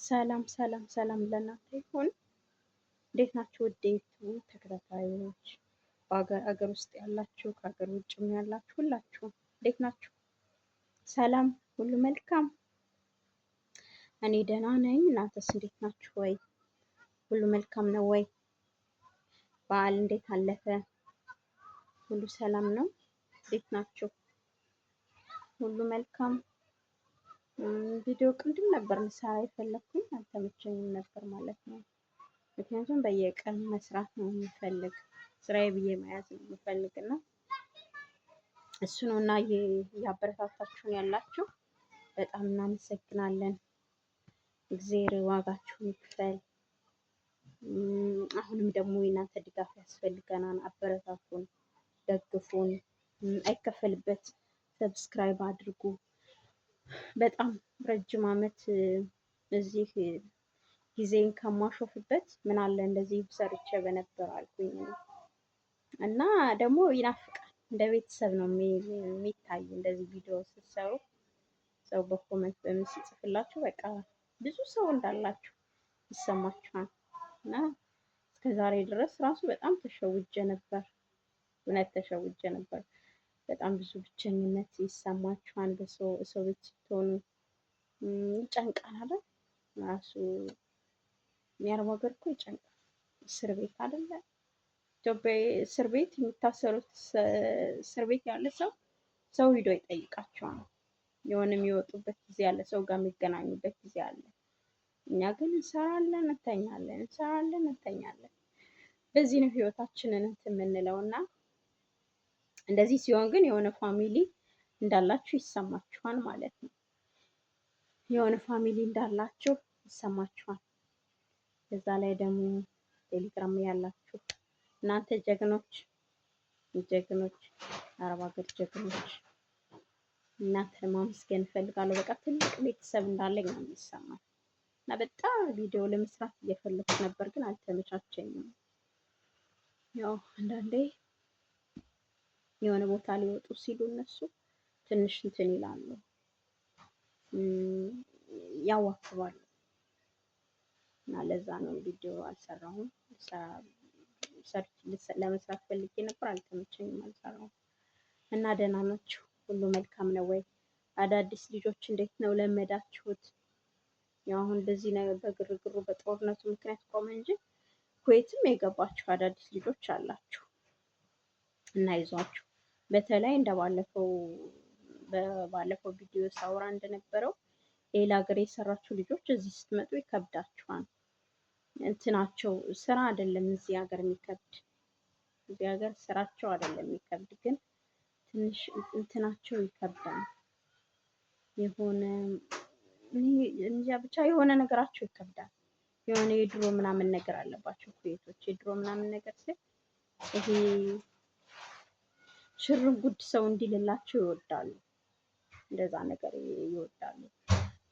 ሰላም ሰላም ሰላም ለእናንተ ይሁን። እንዴት ናችሁ? ውድ የዩቲዩብ ተከታታዮች አገር ውስጥ ያላችሁ ከሀገር ውጭም ያላችሁ ሁላችሁ እንዴት ናችሁ? ሰላም ሁሉ መልካም? እኔ ደህና ነኝ። እናንተስ እንዴት ናችሁ? ወይ ሁሉ መልካም ነው ወይ? በዓል እንዴት አለፈ? ሁሉ ሰላም ነው? እንዴት ናችሁ? ሁሉ መልካም? ቪዲዮ ቅድም ነበር ልሰራ የፈለኩኝ አልተመቸኝም ነበር ማለት ነው። ምክንያቱም በየቀን መስራት ነው የምፈልግ፣ ስራዬ ብዬ መያዝ ነው የምፈልግ እና እሱ ነው እና እያበረታታችሁን ያላችሁ በጣም እናመሰግናለን። እግዜር ዋጋችሁን ይክፈል። አሁንም ደግሞ የእናንተ ድጋፍ ያስፈልገናል። አበረታቱን፣ ደግፉን። አይከፈልበት፣ ሰብስክራይብ አድርጉ። በጣም ረጅም ዓመት እዚህ ጊዜን ከማሾፍበት ምን አለ እንደዚህ ሰርቼ በነበር አልኩኝ እና ደግሞ ይናፍቃል። እንደ ቤተሰብ ነው የሚታይ እንደዚህ ቪዲዮ ስትሰሩ ሰው በኮመንት በምትጽፍላችሁ በቃ ብዙ ሰው እንዳላችሁ ይሰማችኋል። እና እስከዛሬ ድረስ ራሱ በጣም ተሸውጄ ነበር፣ እውነት ተሸውጄ ነበር። በጣም ብዙ ብቸኝነት ይሰማችኋል። በሰው ቤት ስትሆኑ ይጨንቃል አይደል? ራሱ የአረብ ሀገር እኮ ይጨንቃል። እስር ቤት አይደለ? ኢትዮጵያ እስር ቤት የሚታሰሩት እስር ቤት ያለ ሰው ሂዶ ይጠይቃቸዋል። የሆነ የሚወጡበት ጊዜ አለ፣ ሰው ጋር የሚገናኙበት ጊዜ አለ። እኛ ግን እንሰራለን እንተኛለን፣ እንሰራለን እንተኛለን። በዚህ ነው ህይወታችንን እንትን የምንለው እና እንደዚህ ሲሆን ግን የሆነ ፋሚሊ እንዳላችሁ ይሰማችኋል ማለት ነው። የሆነ ፋሚሊ እንዳላችሁ ይሰማችኋል። በዛ ላይ ደግሞ ቴሌግራም ያላችሁ እናንተ ጀግኖች አረብ ሀገር ጀግኖች እናንተ ማመስገን እፈልጋለሁ። በቃ ትልቅ ቤተሰብ እንዳለኝ ነው የሚሰማኝ እና በጣም ቪዲዮ ለመስራት እየፈለኩ ነበር ግን አልተመቻቸኝም። ያው አንዳንዴ የሆነ ቦታ ሊወጡ ሲሉ እነሱ ትንሽ እንትን ይላሉ፣ ያዋክባሉ እና ለዛ ነው ቪዲዮ አልሰራሁም። ለመስራት ፈልጌ ነበር አልተመቸኝም፣ አልሰራሁም። እና ደህና ናችሁ? ሁሉ መልካም ነው ወይ? አዳዲስ ልጆች እንዴት ነው ለመዳችሁት? ያው አሁን በዚህ ነገር በግርግሩ በጦርነቱ ምክንያት ቆመ እንጂ ኩዌትም የገባችሁ አዳዲስ ልጆች አላችሁ እና ይዟችሁ። በተለይ በባለፈው ቪዲዮ ሳውራ እንደነበረው ሌላ ሀገር የሰራችሁ ልጆች እዚህ ስትመጡ ይከብዳችኋል። እንትናቸው ስራ አይደለም እዚህ ሀገር የሚከብድ፣ እዚህ ሀገር ስራቸው አይደለም የሚከብድ፣ ግን ትንሽ እንትናቸው ይከብዳል። የሆነ እንጃ ብቻ የሆነ ነገራቸው ይከብዳል። የሆነ የድሮ ምናምን ነገር አለባቸው ኩዌቶች። የድሮ ምናምን ነገር ሲል ይሄ ሽርጉድ ሰው እንዲልላቸው ይወዳሉ። እንደዛ ነገር ይወዳሉ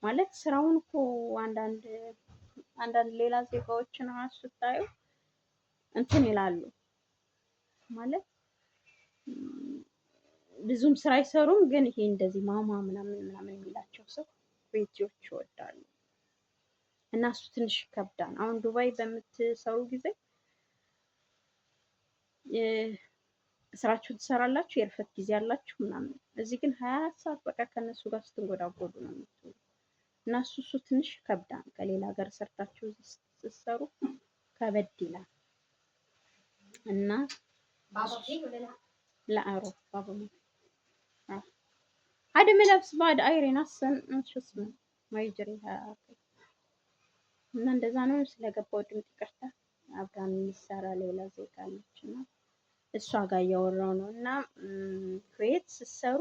ማለት ስራውን እኮ አንዳንድ ሌላ ዜጋዎችን ራሱ ስታዩ እንትን ይላሉ ማለት ብዙም ስራ አይሰሩም፣ ግን ይሄ እንደዚህ ማማ ምናምን የሚላቸው ሰው ኩዌቲዎች ይወዳሉ እና እሱ ትንሽ ይከብዳል። አሁን ዱባይ በምትሰሩ ጊዜ ስራችሁን ትሰራላችሁ፣ የእረፍት ጊዜ ያላችሁ ምናምን። እዚህ ግን 24 ሰዓት በቃ ከነሱ ጋር ስትንጎዳጎዱ ነው የምትውሉ እና እሱ ትንሽ ይከብዳል። ከሌላ ሀገር ሰርታችሁ ስትሰሩ ከበድ ይላል እና ለአውሮፓ هذا ملابس بعد አይሬን አሰን እንሽስም ማይጀሪ እና እንደዛ ነው። ስለገባው ድምጽ ይቅርታ። አብራን የሚሰራ ሌላ ዜጋ አለች እና እሷ ጋር እያወራው ነው እና ኩዌት ስትሰሩ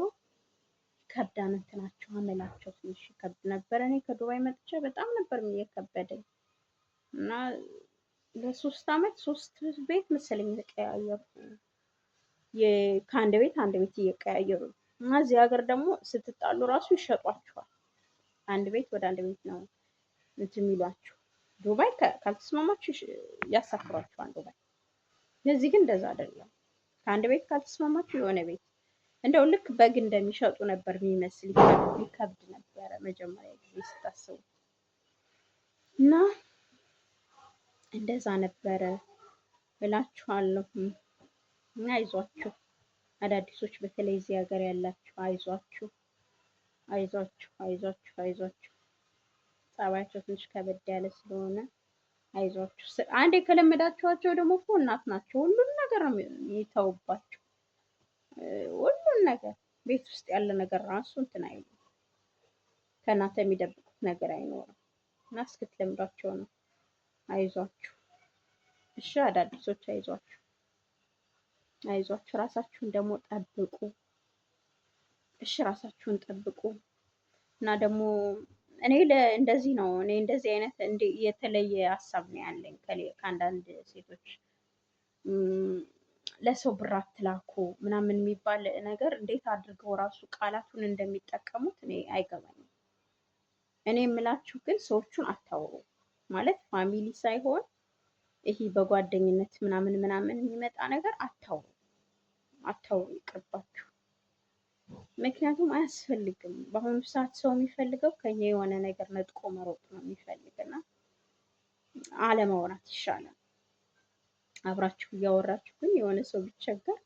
ከብዳን እንትናቸው አመላቸው ትንሽ ከብድ ነበር። እኔ ከዱባይ መጥቼ በጣም ነበር የከበደኝ እና ለ3 አመት 3 ቤት መሰለኝ ተቀያየሩ። ከአንድ ቤት አንድ ቤት እየቀያየሩ እና እዚህ ሀገር ደግሞ ስትጣሉ ራሱ ይሸጧችኋል። አንድ ቤት ወደ አንድ ቤት ነው እንትን የሚሏችሁ። ዱባይ ካልተስማማችሁ ያሳፍሯችኋል ዱባይ። እዚህ ግን እንደዛ አይደለም። ከአንድ ቤት ካልተስማማችሁ የሆነ ቤት እንደው ልክ በግ እንደሚሸጡ ነበር የሚመስል። ይከብድ ነበረ መጀመሪያ ጊዜ ስታስቡ እና እንደዛ ነበረ እላችኋለሁ። እና አይዟችሁ አዳዲሶች፣ በተለይ እዚህ ሀገር ያላችሁ አይዟችሁ፣ አይዟችሁ፣ አይዟችሁ፣ አይዟችሁ። ጸባያቸው ትንሽ ከበድ ያለ ስለሆነ አይዟችሁ። አንዴ ከለመዳችኋቸው ደግሞ እኮ እናት ናቸው። ሁሉን ነገር ነው የሚተውባቸው። ሁሉን ነገር ቤት ውስጥ ያለ ነገር ራሱ እንትን አይሉም። ከእናንተ የሚደብቁት ነገር አይኖርም እና እስክትለምዷቸው ነው። አይዟችሁ እሺ አዳዲሶች አይዟችሁ፣ አይዟችሁ። ራሳችሁን ደግሞ ጠብቁ እሺ፣ ራሳችሁን ጠብቁ። እና ደግሞ እኔ እንደዚህ ነው። እኔ እንደዚህ አይነት የተለየ ሀሳብ ነው ያለኝ ከአንዳንድ ሴቶች ለሰው ብር አትላኩ ምናምን የሚባል ነገር እንዴት አድርገው ራሱ ቃላቱን እንደሚጠቀሙት እኔ አይገባኝም። እኔ የምላችሁ ግን ሰዎቹን አታውሩ ማለት ፋሚሊ ሳይሆን ይሄ በጓደኝነት ምናምን ምናምን የሚመጣ ነገር አታውሩ፣ አታውሩ፣ ይቅርባችሁ። ምክንያቱም አያስፈልግም። በአሁኑ ሰዓት ሰው የሚፈልገው ከኛ የሆነ ነገር ነጥቆ መሮጥ ነው የሚፈልግና አለማውራት ይሻላል። አብራችሁ እያወራችሁ ግን የሆነ ሰው ቢቸገር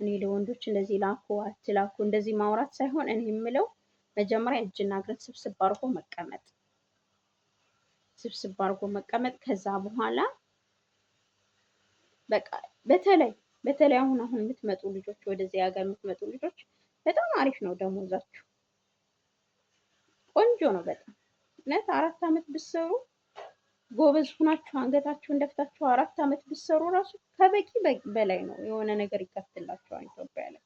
እኔ ለወንዶች እንደዚህ ላኩ አትላኩ እንደዚህ ማውራት ሳይሆን እኔ የምለው መጀመሪያ እጅና እግርን ስብስብ አድርጎ መቀመጥ፣ ስብስብ አድርጎ መቀመጥ። ከዛ በኋላ በቃ በተለይ አሁን የምትመጡ ልጆች፣ ወደዚህ ሀገር የምትመጡ ልጆች በጣም አሪፍ ነው ደሞዛችሁ፣ ቆንጆ ነው በጣም እውነት። 4 ዓመት ብትሰሩ ጎበዝ ሁናችሁ አንገታችሁን ደፍታችሁ 4 ዓመት ብትሰሩ ራሱ ከበቂ በላይ ነው። የሆነ ነገር ይከፍትላችኋል ኢትዮጵያ ላይ፣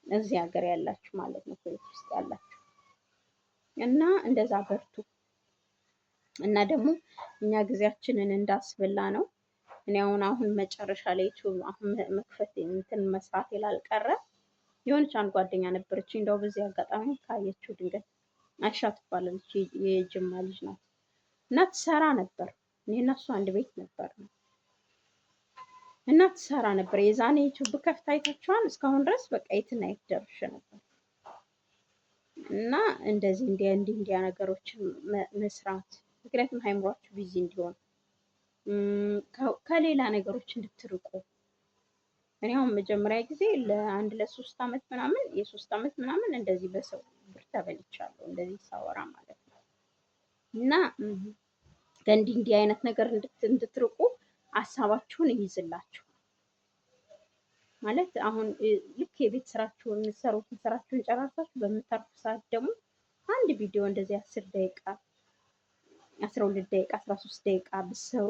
እዚህ ሀገር ያላችሁ ማለት ነው፣ ኩዌት ውስጥ ያላችሁ እና እንደዛ በርቱ። እና ደግሞ እኛ ጊዜያችንን እንዳስበላ ነው። እኔ አሁን መጨረሻ ላይ ዩቲዩብ አሁን መክፈት እንትን መስራት ይላልቀረ የሆነች አንድ ጓደኛ ነበረች። እንደው በዚህ አጋጣሚ ካየችው ድንገት አይሻ ትባላለች፣ የጅማ ልጅ ናት እና ትሰራ ነበር። እኔ እና እሷ አንድ ቤት ነበር እና ትሰራ ነበር። የዛኔ ዩቲዩብ ከፍታ አይታችኋል። እስካሁን ድረስ በቃ የትና የት ደርሼ ነበር። እና እንደዚህ እንዲያ ነገሮችን መስራት፣ ምክንያቱም ሃይምሯችሁ ቢዚ እንዲሆን ከሌላ ነገሮች እንድትርቁ። እኔ አሁን መጀመሪያ ጊዜ ለ3 ዓመት ምናምን የ3 ዓመት ምናምን እንደዚህ በሰው ብር ተበልቻለሁ፣ እንደዚህ ሳወራ ማለት ነው። እና እንዲህ አይነት ነገር እንድትርቁ ሀሳባችሁን ይይዝላችሁ ማለት አሁን ልክ የቤት ስራችሁን የምትሰሩትን ስራችሁን ጨራርሳችሁ በምታርፉ ሰዓት ደግሞ አንድ ቪዲዮ እንደዚህ 10 ደቂቃ 12 ደቂቃ 13 ደቂቃ ብትሰሩ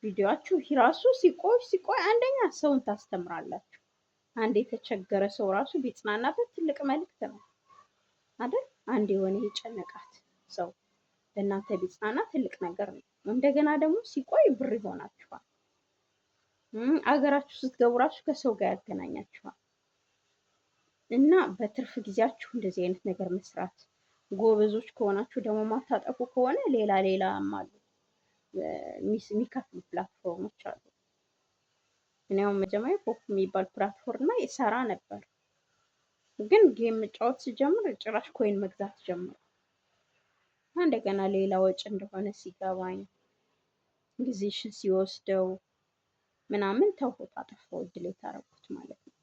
ቪዲዮአችሁ ራሱ ሲቆይ አንደኛ ሰውን ታስተምራላችሁ። አንድ የተቸገረ ሰው ራሱ ቢጽናናበት ትልቅ መልእክት ነው አይደል? አንድ የሆነ የጨነቃት ሰው ለእናንተ ቢጽናና ትልቅ ነገር ነው። እንደገና ደግሞ ሲቆይ ብር ይሆናችኋል። አገራችሁ ስትገቡ ራሱ ከሰው ጋር ያገናኛችኋል። እና በትርፍ ጊዜያችሁ እንደዚህ አይነት ነገር መስራት፣ ጎበዞች ከሆናችሁ ደግሞ ማታጠፉ ከሆነ ሌላም አሉ የሚከፍሉ ፕላትፎርሞች አሉ። እኔ አሁን መጀመሪያ ፖፕ የሚባል ፕላትፎርም ላይ ይሰራ ነበር፣ ግን ጌም መጫወት ሲጀምር ጭራሽ ኮይን መግዛት ጀምሮ እንደገና ሌላ ወጪ እንደሆነ ሲገባኝ ጊዜሽን ሲወስደው ምናምን ተውኩት፣ አጠፋው፣ ዲሌት አደረኩት ማለት ነው።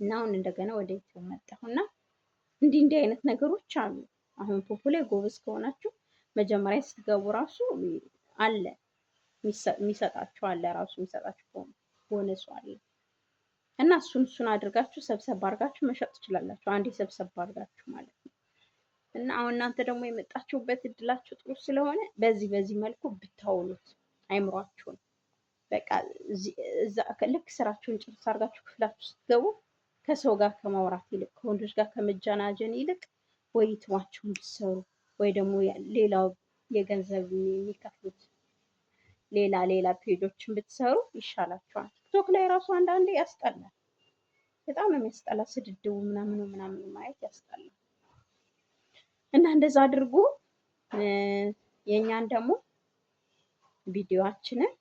እና አሁን እንደገና ወደ ዩቲዩብ መጣሁና እንዲህ አይነት ነገሮች አሉ። አሁን ፖፕ ላይ ጎበዝ ከሆናችሁ መጀመሪያ ስትገቡ ራሱ አለ የሚሰጣችሁ አለ ራሱ የሚሰጣችሁ ቦነሱ አለ እና እሱን አድርጋችሁ ሰብሰብ አድርጋችሁ መሸጥ ትችላላችሁ። አንዴ ሰብሰብ አድርጋችሁ ማለት ነው። እና አሁን እናንተ ደግሞ የመጣችሁበት እድላችሁ ጥሩ ስለሆነ በዚህ መልኩ ብታውሉት አይምሯችሁን በቃ ልክ ስራችሁን ጭርስ አድርጋችሁ ክፍላችሁ ስትገቡ ከሰው ጋር ከማውራት ይልቅ ከወንዶች ጋር ከመጃናጀን ይልቅ ወይ ዩቲዩባችሁን ብትሰሩ ወይ ደግሞ ሌላው የገንዘብ የሚከፍሉት ሌላ ፔጆችን ብትሰሩ ይሻላችኋል። ቲክቶክ ላይ ራሱ አንዳንዴ ያስጠላል፣ በጣም ነው የሚያስጠላ። ስድድቡ ምናምን ማየት ያስጠላል። እና እንደዛ አድርጉ። የኛን ደግሞ ቪዲዮአችንን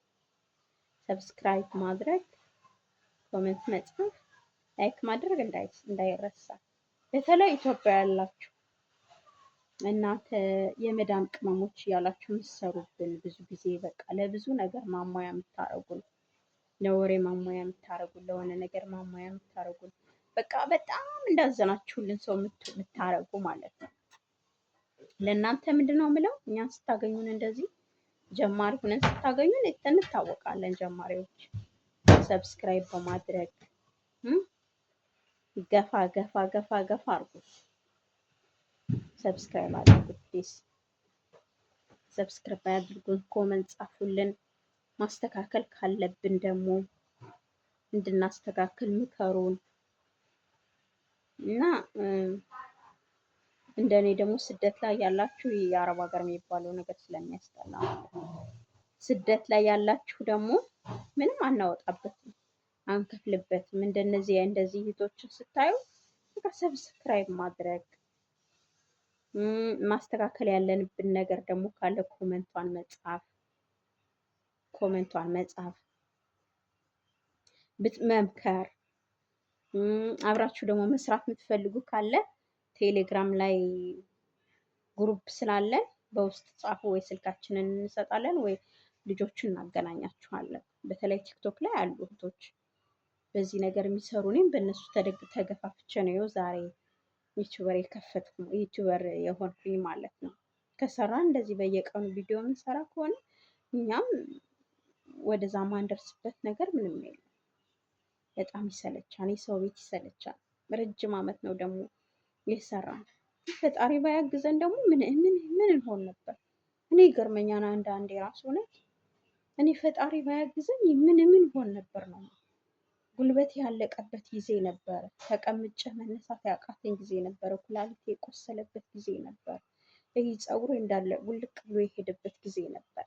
ሰብስክራይብ ማድረግ፣ ኮሜንት መጻፍ፣ ላይክ ማድረግ እንዳይረሳ። በተለይ ኢትዮጵያ ያላችሁ እናንተ የመዳም ቅመሞች እያላችሁ የምትሰሩብን ብዙ ጊዜ በቃ ለብዙ ነገር ማሟያ የምታረጉን፣ ለወሬ ማሟያ የምታረጉን፣ ለሆነ ነገር ማሟያ የምታረጉን፣ በቃ በጣም እንዳዘናችሁልን ሰው የምታረጉ ማለት ነው። ለእናንተ ምንድን ነው የምለው፣ እኛን ስታገኙን እንደዚህ ጀማሪ ሁነን ስታገኙን እንታወቃለን። ጀማሪዎች ሰብስክራይብ በማድረግ ገፋ ገፋ ገፋ ገፋ አርጉ። ሰብስክራይብ አድርጉት ፕሊዝ። ሰብስክራይብ አድርጉን፣ ኮመንት ጻፉልን። ማስተካከል ካለብን ደግሞ እንድናስተካክል ምከሩን እና እንደኔ ደግሞ ስደት ላይ ያላችሁ የአረብ ሀገር የሚባለው ነገር ስለሚያስጠላ ስደት ላይ ያላችሁ ደግሞ ምንም አናወጣበትም፣ አንከፍልበትም። እንደነዚህ እህቶችን ስታዩ በቃ ሰብስክራይብ ማድረግ፣ ማስተካከል ያለንብን ነገር ደግሞ ካለ ኮመንቷን መጻፍ መምከር። አብራችሁ ደግሞ መስራት የምትፈልጉ ካለ ቴሌግራም ላይ ግሩፕ ስላለን በውስጥ ጻፉ፣ ወይ ስልካችንን እንሰጣለን ወይ ልጆችን እናገናኛችኋለን። በተለይ ቲክቶክ ላይ አሉ እህቶች በዚህ ነገር የሚሰሩ። እኔም በእነሱ ተገፋፍቼ ነው ዛሬ ዩቲዩበር የሆንኩኝ ማለት ነው። ከሰራን እንደዚህ በየቀኑ ቪዲዮ የምንሰራ ከሆነ እኛም ወደዛ ማንደርስበት ነገር ምንም የለም። በጣም ይሰለቻል፣ የሰው ቤት ይሰለቻል። ረጅም ዓመት ነው ደግሞ የሰራን። ፈጣሪ ባያግዘን ደግሞ ምን እንሆን ነበር? እኔ ይገርመኛል አንዳንዴ ራሱ እውነት እኔ ፈጣሪ ባያግዘኝ ምን ሆን ነበር ነው። ጉልበት ያለቀበት ጊዜ ነበረ። ተቀምጬ መነሳት ያቃተኝ ጊዜ ነበረ። ኩላሊቴ የቆሰለበት ጊዜ ነበር። ይህ ፀጉሬ እንዳለ ውልቅ ብሎ የሄደበት ጊዜ ነበር።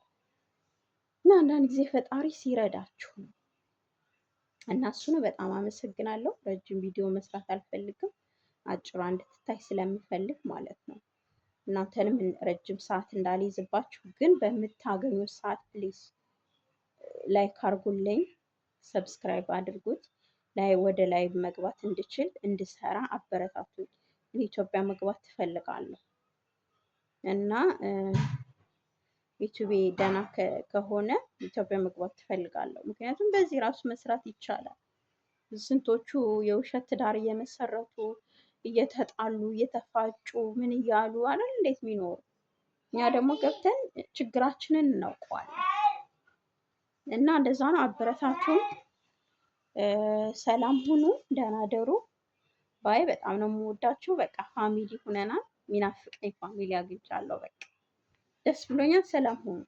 እና አንዳንድ ጊዜ ፈጣሪ ሲረዳችሁ ነው። እና እሱን በጣም አመሰግናለሁ። ረጅም ቪዲዮ መስራት አልፈልግም፣ አጭሯ እንድትታይ ስለምፈልግ ማለት ነው። እናንተንም ረጅም ሰዓት እንዳልይዝባችሁ፣ ግን በምታገኙት ሰዓት ፕሊዝ ላይክ አድርጉልኝ፣ ሰብስክራይብ አድርጉት። ወደ ላይ መግባት እንድሰራ አበረታቱኝ። እኔ ኢትዮጵያ መግባት ትፈልጋለሁ እና ዩቲዩቤ ደህና ከሆነ ኢትዮጵያ መግባት ትፈልጋለሁ። ምክንያቱም በዚህ ራሱ መስራት ይቻላል። ስንቶቹ የውሸት ትዳር እየመሰረቱ እየተጣሉ እየተፋጩ ምን እያሉ አይደል እንዴት የሚኖሩ። እኛ ደግሞ ገብተን ችግራችንን እናውቀዋለን እና እንደዛ ነው። አበረታቱን። ሰላም ሁኑ፣ ደህና ደሩ ባይ። በጣም ነው የምወዳችሁ። በቃ ፋሚሊ ሁነናል። ሚናፍቀኝ ፋሚሊ አግኝቻለሁ። በቃ ደስ ብሎኛል። ሰላም ሁኑ።